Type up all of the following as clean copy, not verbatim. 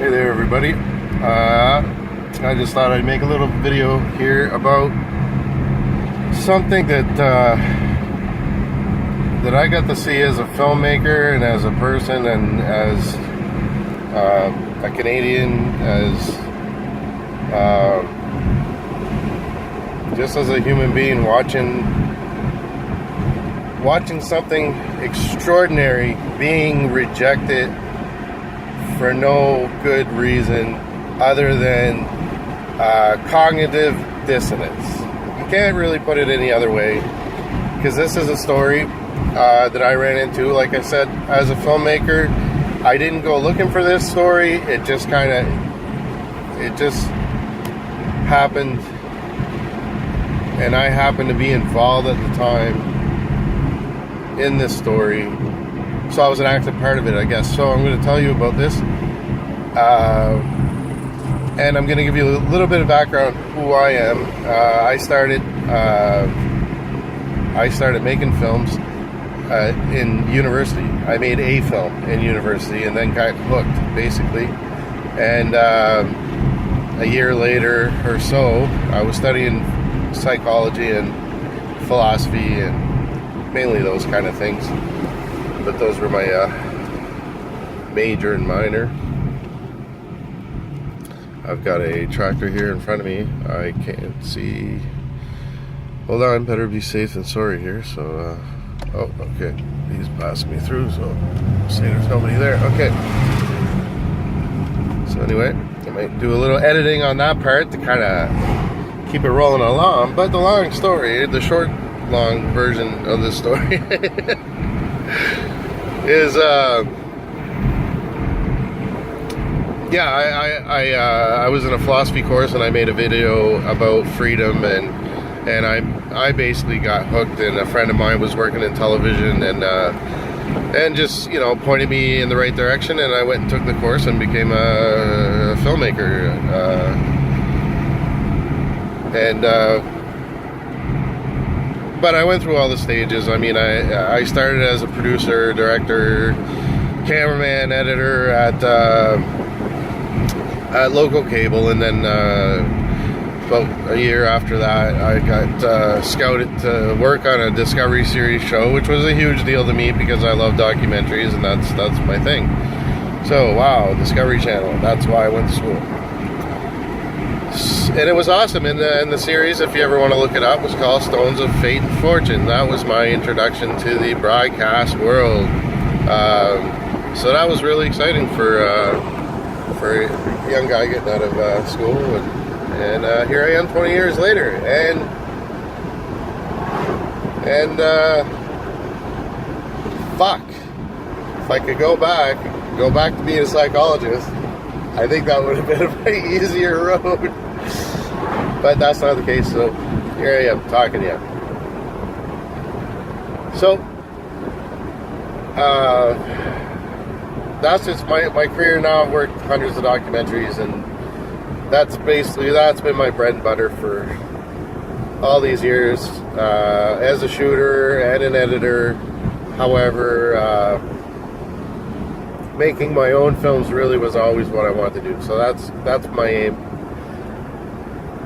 Hey there, everybody. I just thought I'd make a little video here about something that that I got to see as a filmmaker and as a person and as a Canadian, as just as a human being watching something extraordinary being rejected for no good reason other than cognitive dissonance. You can't really put it any other way, because this is a story that I ran into. Like I said, as a filmmaker, I didn't go looking for this story. It just happened, and I happened to be involved at the time in this story. So I was an active part of it, I guess. So I'm going to tell you about this. And I'm going to give you a little bit of background who I am. I started making films in university. I made a film in university and then got hooked, basically. And a year later or so, I was studying psychology and philosophy and mainly those kind of things. But those were my major and minor. I've got a tractor here in front of me. I can't see. Hold on, better be safe than sorry here. So, oh, okay. He's passing me through, so say there's nobody there. Okay. So anyway, I might do a little editing on that part to kind of keep it rolling along. But the long story, the long version of the story is I was in a philosophy course and I made a video about freedom, and I basically got hooked, and a friend of mine was working in television and just, you know, pointed me in the right direction, and I went and took the course and became a filmmaker. But I went through all the stages. I mean, I started as a producer, director, cameraman, editor at local cable, and then about a year after that, I got scouted to work on a Discovery Series show, which was a huge deal to me because I love documentaries, and that's my thing. So, wow, Discovery Channel. That's why I went to school. And it was awesome. In the series, if you ever want to look it up, was called Stones of Fate and Fortune. That was my introduction to the broadcast world. So that was really exciting for a young guy getting out of school. And here I am 20 years later. And fuck. If I could go back to being a psychologist, I think that would have been a very easier road. But that's not the case, so here I am talking to you. So, that's just my career now. I've worked hundreds of documentaries, and that's been my bread and butter for all these years, as a shooter and an editor. However, making my own films really was always what I wanted to do. So that's my aim.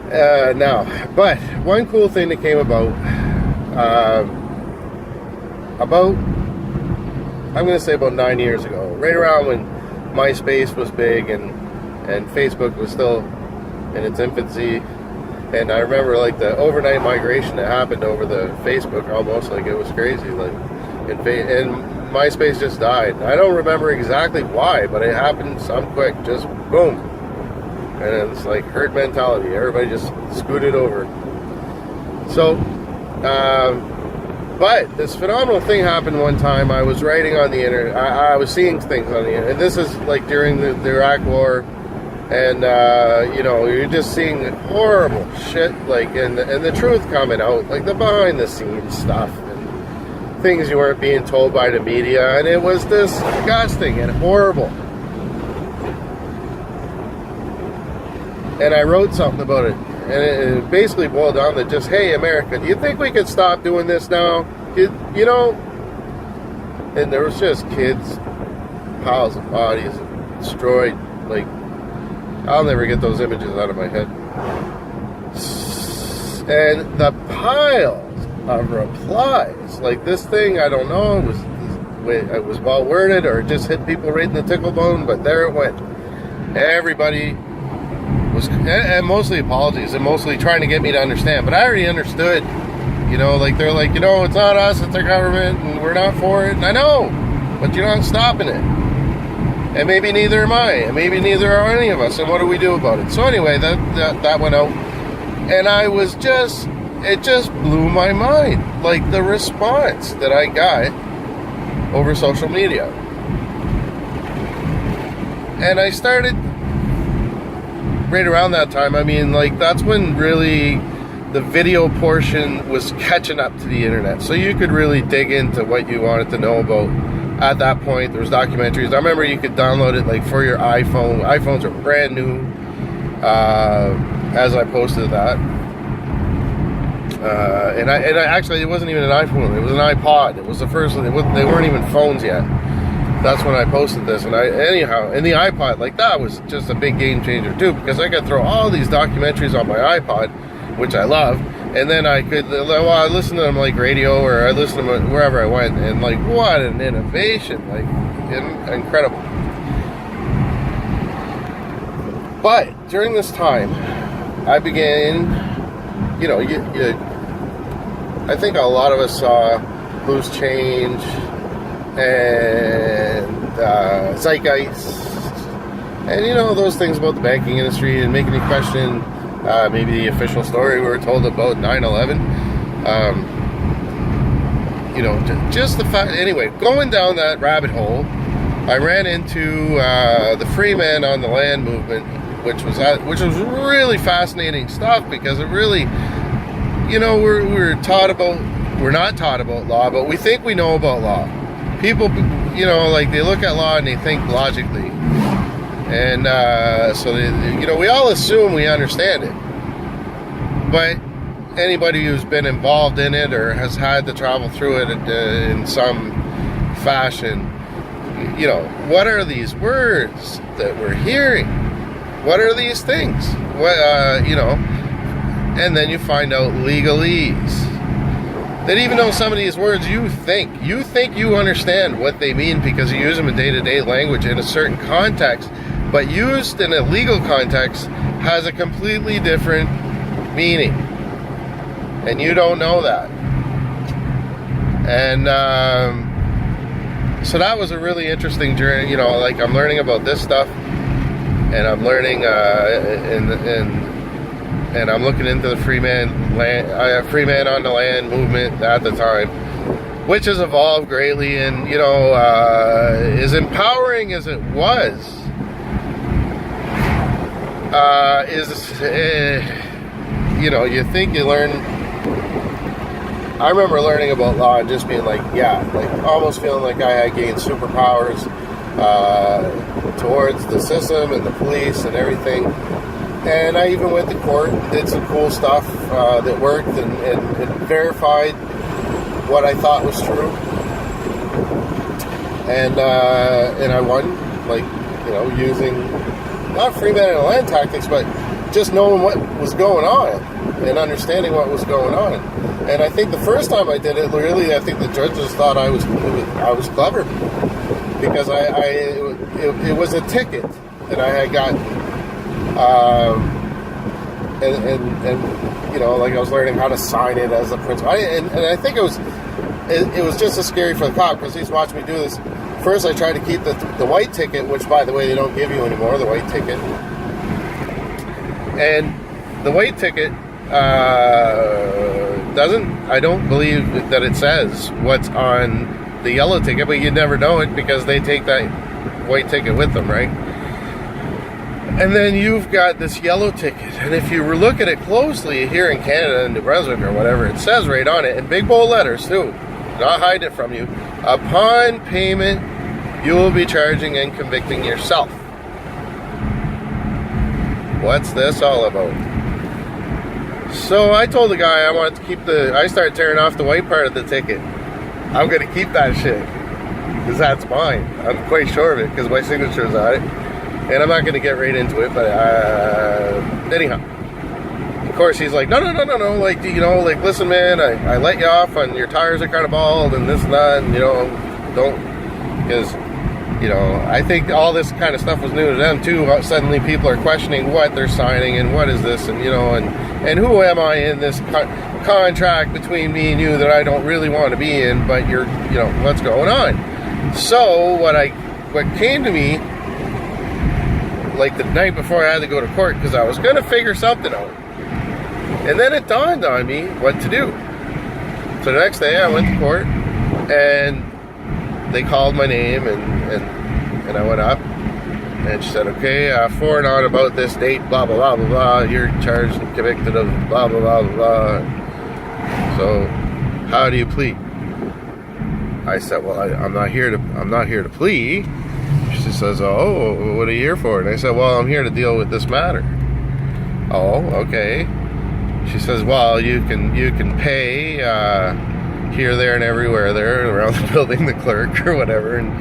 Now, but one cool thing that came about I'm going to say about 9 years ago, right around when MySpace was big and Facebook was still in its infancy. And I remember like the overnight migration that happened over the Facebook, almost like it was crazy. Like, and MySpace just died. I don't remember exactly why, but it happened some quick, just boom. And it's like herd mentality. Everybody just scooted over. So, but this phenomenal thing happened one time. I was writing on the internet. I was seeing things on the internet. And this is like during the Iraq War. And, you know, you're just seeing horrible shit, like, and the truth coming out, like the behind the scenes stuff. Things you weren't being told by the media, and it was disgusting and horrible. And I wrote something about it, and it basically boiled down to just, hey, America, do you think we could stop doing this now? You know? And there was just kids, piles of bodies destroyed, like I'll never get those images out of my head. And the piles of replies, like this thing, I don't know, it was well worded or it just hit people right in the tickle bone, but there it went. Everybody was, and mostly apologies and mostly trying to get me to understand, but I already understood. You know, like they're like, you know, it's not us, it's our government, and we're not for it. And I know, but you're not stopping it. And maybe neither am I, and maybe neither are any of us. And what do we do about it? So anyway, that went out, and it just blew my mind, like the response that I got over social media. And I started right around that time. I mean, like that's when really the video portion was catching up to the internet, so you could really dig into what you wanted to know about. At that point, there was documentaries. I remember you could download it like for your iPhone. iPhones are brand new. As I posted that, and I actually, it wasn't even an iPhone. It was an iPod. It was the first one. They weren't even phones yet. That's when I posted this. And anyhow, in the iPod, like that was just a big game changer too, because I could throw all these documentaries on my iPod, which I love, and then I could, well, I listen to them like radio, or I listen to them wherever I went, and like, what an innovation, like, incredible. But during this time, I began, you know, I think a lot of us saw Loose Change and Zeitgeist, and you know, those things about the banking industry and making you question maybe the official story we were told about 9/11. You know, just the fact. Anyway, going down that rabbit hole, I ran into the free man on the land movement, which was really fascinating stuff, because it really, you know, we're not taught about law, but we think we know about law. People, you know, like they look at law and they think logically. And so, you know, we all assume we understand it. But anybody who's been involved in it or has had to travel through it in some fashion, you know, what are these words that we're hearing? What are these things? What, you know, and then you find out legalese. That even though some of these words you think you understand what they mean because you use them in day-to-day language in a certain context, but used in a legal context has a completely different meaning, and you don't know that. And so that was a really interesting journey. You know, like I'm learning about this stuff, and I'm learning and I'm looking into the free man on the land movement at the time, which has evolved greatly, and you know, as empowering as it was, you know, you think you learn. I remember learning about law and just being like, yeah, like almost feeling like I had gained superpowers towards the system and the police and everything. And I even went to court and did some cool stuff that worked and verified what I thought was true. And I won, like, you know, using not free man and land tactics, but just knowing what was going on and understanding what was going on. And I think the first time I did it, really, I think the judges thought I was clever, because it was a ticket that I had gotten, and you know, like I was learning how to sign it as a principal. And I think it was just as scary for the cop, because he's watching me do this. First, I tried to keep the white ticket, which, by the way, they don't give you anymore, the white ticket. And the white ticket I don't believe that it says what's on the yellow ticket, but you never know it because they take that white ticket with them, right? And then you've got this yellow ticket, and if you look at it closely here in Canada and New Brunswick or whatever, it says right on it, in big bold letters too, not hiding it from you, upon payment, you will be charging and convicting yourself. What's this all about? So I told the guy I wanted to keep I started tearing off the white part of the ticket. I'm going to keep that shit, because that's mine. I'm quite sure of it, because my signature's on it. And I'm not going to get right into it, but anyhow. Of course, he's like, no, like, you know, like, listen, man, I let you off on your tires are kind of bald and this and that, and, you know, don't, because, you know, I think all this kind of stuff was new to them, too. Suddenly people are questioning what they're signing and what is this, and, you know, and who am I in this contract between me and you that I don't really want to be in, but you're, you know, what's going on? So, what came to me, like, the night before I had to go to court, because I was going to figure something out. And then it dawned on me what to do. So the next day I went to court, and they called my name, and I went up, and she said, okay, for and on about this date, blah, blah, blah, blah, blah, you're charged and convicted of blah, blah, blah, blah, blah. So how do you plead? I said, well, I'm not here to plead. She says, oh, what are you here for? And I said, well, I'm here to deal with this matter. Oh, okay. She says, well, you can pay here, there, and everywhere there around the building, the clerk or whatever, and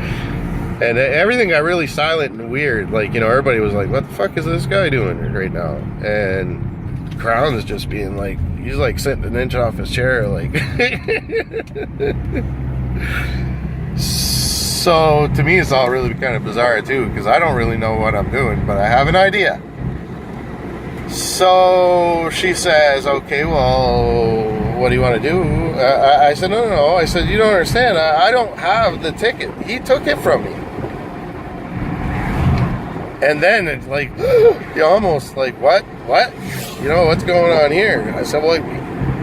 everything got really silent and weird. Like, you know, everybody was like, what the fuck is this guy doing right now? And Crown is just being like, he's like sitting an inch off his chair, like. So to me, it's all really kind of bizarre too, because I don't really know what I'm doing, but I have an idea. So she says, okay, well, what do you want to do? I said, no. I said, you don't understand. I don't have the ticket. He took it from me. And then it's like, you almost like, what? You know, what's going on here? I said, well,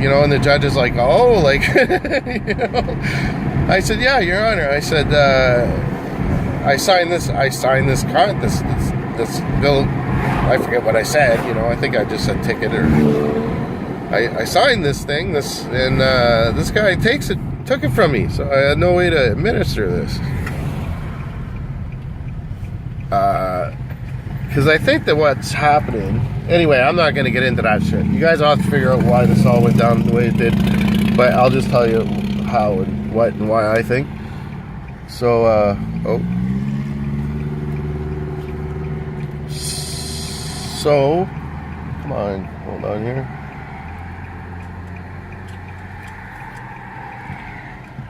you know, and the judge is like, oh, like, you know. I said, yeah, Your Honor. I said, I signed this bill. I forget what I said, you know, I think I just said ticket, or I signed this thing, and this guy took it from me, so I had no way to administer this. Because I think that what's happening, anyway, I'm not going to get into that shit. You guys will have to figure out why this all went down the way it did, but I'll just tell you how and what and why I think. So, So, come on, hold on here.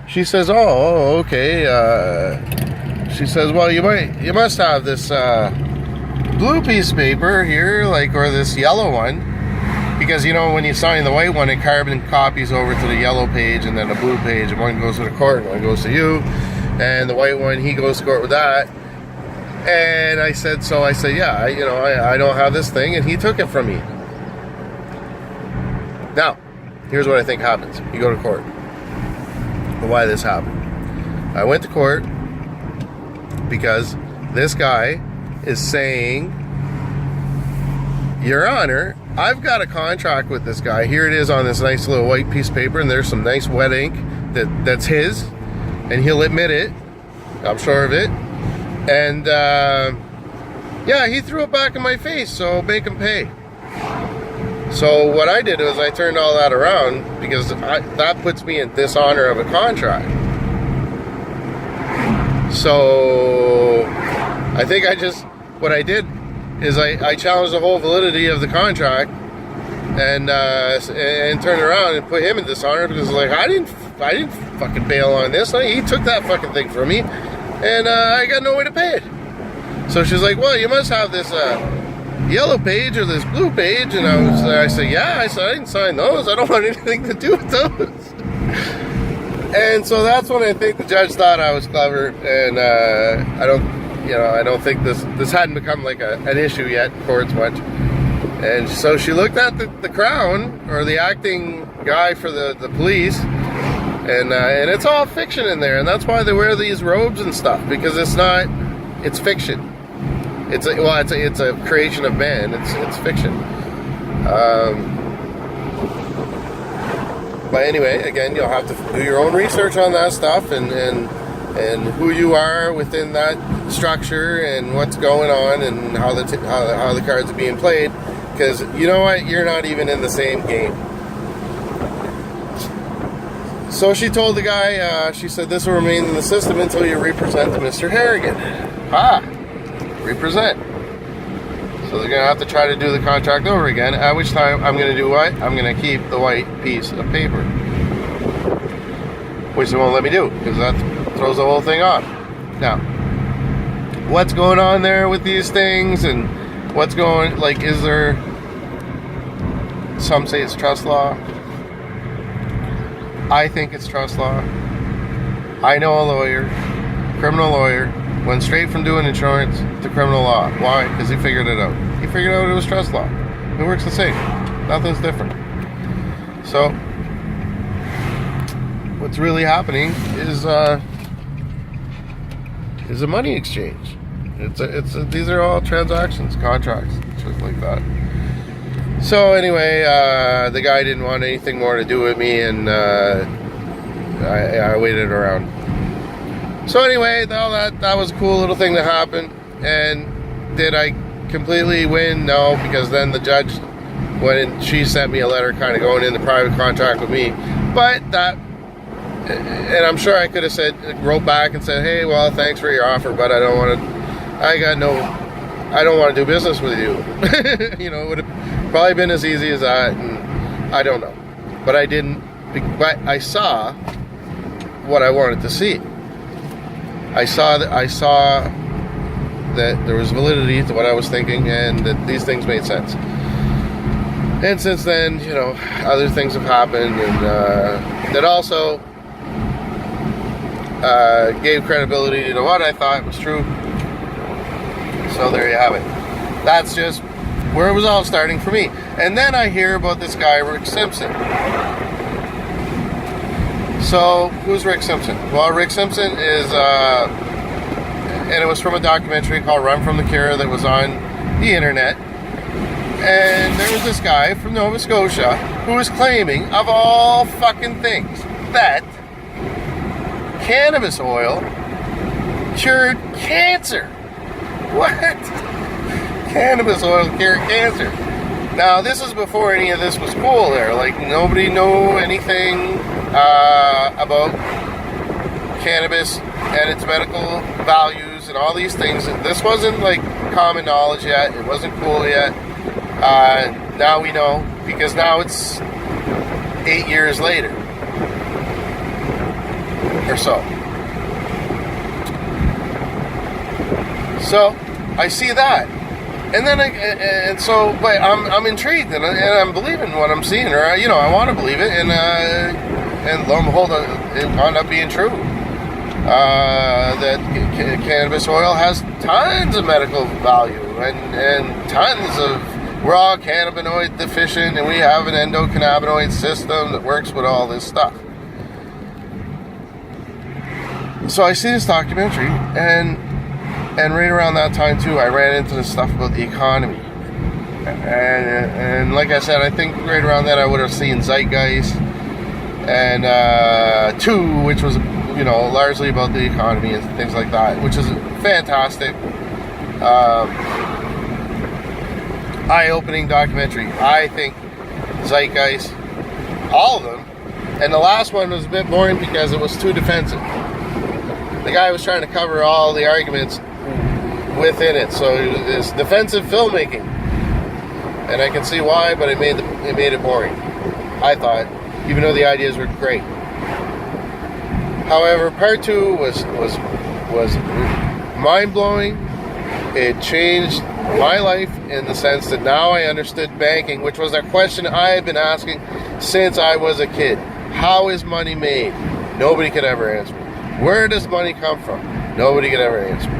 She says, oh, okay. She says, well, you must have this blue piece of paper here, like, or this yellow one, because, you know, when you sign the white one, it carbon copies over to the yellow page and then the blue page, and one goes to the court and one goes to you, and the white one, he goes to court with that. And I said, yeah, you know, I don't have this thing, and he took it from me. Now, here's what I think happens. You go to court. Why this happened. I went to court because this guy is saying, Your Honor, I've got a contract with this guy. Here it is on this nice little white piece of paper, and there's some nice wet ink that's his, and he'll admit it. I'm sure of it. And, yeah, he threw it back in my face, so make him pay. So what I did was I turned all that around, because that puts me in dishonor of a contract. So I think what I did is I challenged the whole validity of the contract, and turned around and put him in dishonor, because, like, I didn't fucking bail on this. Like, he took that fucking thing from me. And I got no way to pay it. So she's like, well, you must have this yellow page or this blue page. And I said, yeah. I said, I didn't sign those. I don't want anything to do with those. And so that's when I think the judge thought I was clever. And I don't think this hadn't become like an issue yet in courts much. And so she looked at the Crown, or the acting guy for the police. And it's all fiction in there, and that's why they wear these robes and stuff, because it's fiction. It's a creation of man. It's fiction. But anyway, again, you'll have to do your own research on that stuff, and who you are within that structure, and what's going on, and how the cards are being played. Because you know what, you're not even in the same game. So she told the guy, she said, this will remain in the system until you represent to Mr. Harrigan. Represent. So they're going to have to try to do the contract over again, at which time I'm going to do what? I'm going to keep the white piece of paper, which they won't let me do, because that throws the whole thing off. Now, what's going on there with these things, and what's going, like, is there, some say it's trust law. I think it's trust law. I know a lawyer, criminal lawyer, went straight from doing insurance to criminal law. Why? Because he figured it out. He figured out it was trust law. It works the same. Nothing's different. So, what's really happening is a money exchange. These are all transactions, contracts, just like that. So anyway, the guy didn't want anything more to do with me, and I waited around. So anyway, that was a cool little thing that happened. And did I completely win? No, because then the judge went and she sent me a letter kind of going into private contract with me. But that, and I'm sure I could have wrote back and said, hey, well, thanks for your offer, but I don't want to do business with you. You know, it would have probably been as easy as that, and I don't know. But I didn't, but I saw what I wanted to see. I saw that there was validity to what I was thinking, and that these things made sense. And since then, you know, other things have happened, and that also gave credibility to what I thought was true. So there you have it. That's just where it was all starting for me. And then I hear about this guy, Rick Simpson. So, who's Rick Simpson? Well, Rick Simpson is, and it was from a documentary called Run From the Cure that was on the internet. And there was this guy from Nova Scotia who was claiming, of all fucking things, that cannabis oil cured cancer. What? Cannabis oil cured cancer. Now, this is before any of this was cool there. Like, nobody knew anything about cannabis and its medical values and all these things. This wasn't like common knowledge yet. It wasn't cool yet. Now we know, because now it's 8 years later or so. So I see that, and then but I'm intrigued, and I'm believing what I'm seeing, or you know, I want to believe it, and lo and behold, it wound up being true. That cannabis oil has tons of medical value, and tons of, we're all cannabinoid deficient, and we have an endocannabinoid system that works with all this stuff. So I see this documentary, and right around that time too, I ran into this stuff about the economy. And like I said, I think right around then I would have seen Zeitgeist, and 2, which was, you know, largely about the economy and things like that, which is fantastic. Eye-opening documentary. I think Zeitgeist, all of them, and the last one was a bit boring because it was too defensive. The guy was trying to cover all the arguments within it, so it's defensive filmmaking, and I can see why, but it made it boring, I thought, even though the ideas were great. However, part 2 was mind-blowing. It changed my life in the sense that now I understood banking, which was a question I had been asking since I was a kid. How is money made? Nobody could ever answer me. Where does money come from? Nobody could ever answer me.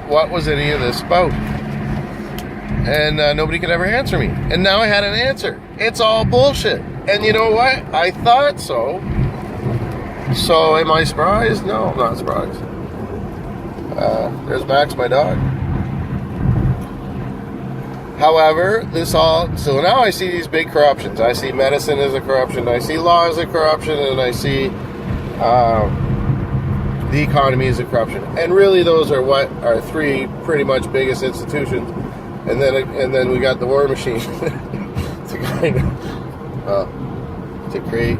What was any of this about? And nobody could ever answer me. And now I had an answer. It's all bullshit. And you know what? I thought so. So am I surprised? No, I'm not surprised. There's Max, my dog. However, so now I see these big corruptions. I see medicine as a corruption, I see law as a corruption, and I see the economy as a corruption. And really those are what are 3 pretty much biggest institutions. And then we got the war machine to kind of, to create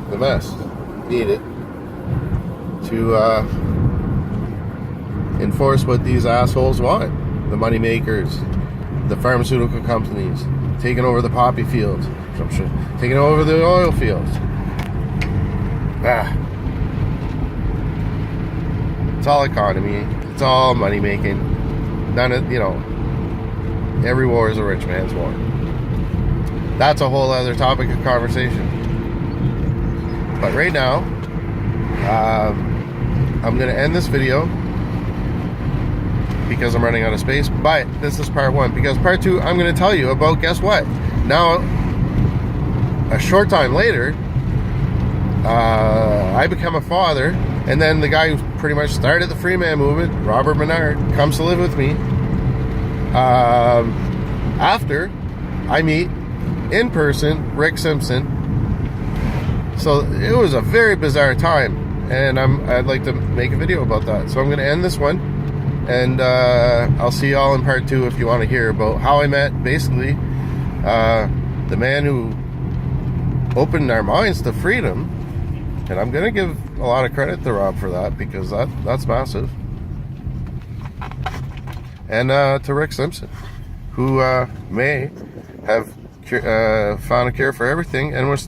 the mess needed to enforce what these assholes want. the money makers, the pharmaceutical companies, taking over the poppy fields, taking over the oil fields. It's all economy. It's all money making. None of, every war is a rich man's war. That's a whole other topic of conversation. But right now, I'm going to end this video because I'm running out of space. But this is part 1. Because part 2, I'm going to tell you about, guess what? Now, a short time later, I become a father, and then the guy who pretty much started the free man movement, Robert Menard, comes to live with me. After I meet in person Rick Simpson. So it was a very bizarre time, and I'd like to make a video about that. So I'm going to end this one, and I'll see y'all in part 2 if you want to hear about how I met basically the man who opened our minds to freedom. And I'm going to give a lot of credit to Rob for that, because that's massive. And to Rick Simpson, who may have found a cure for everything, and was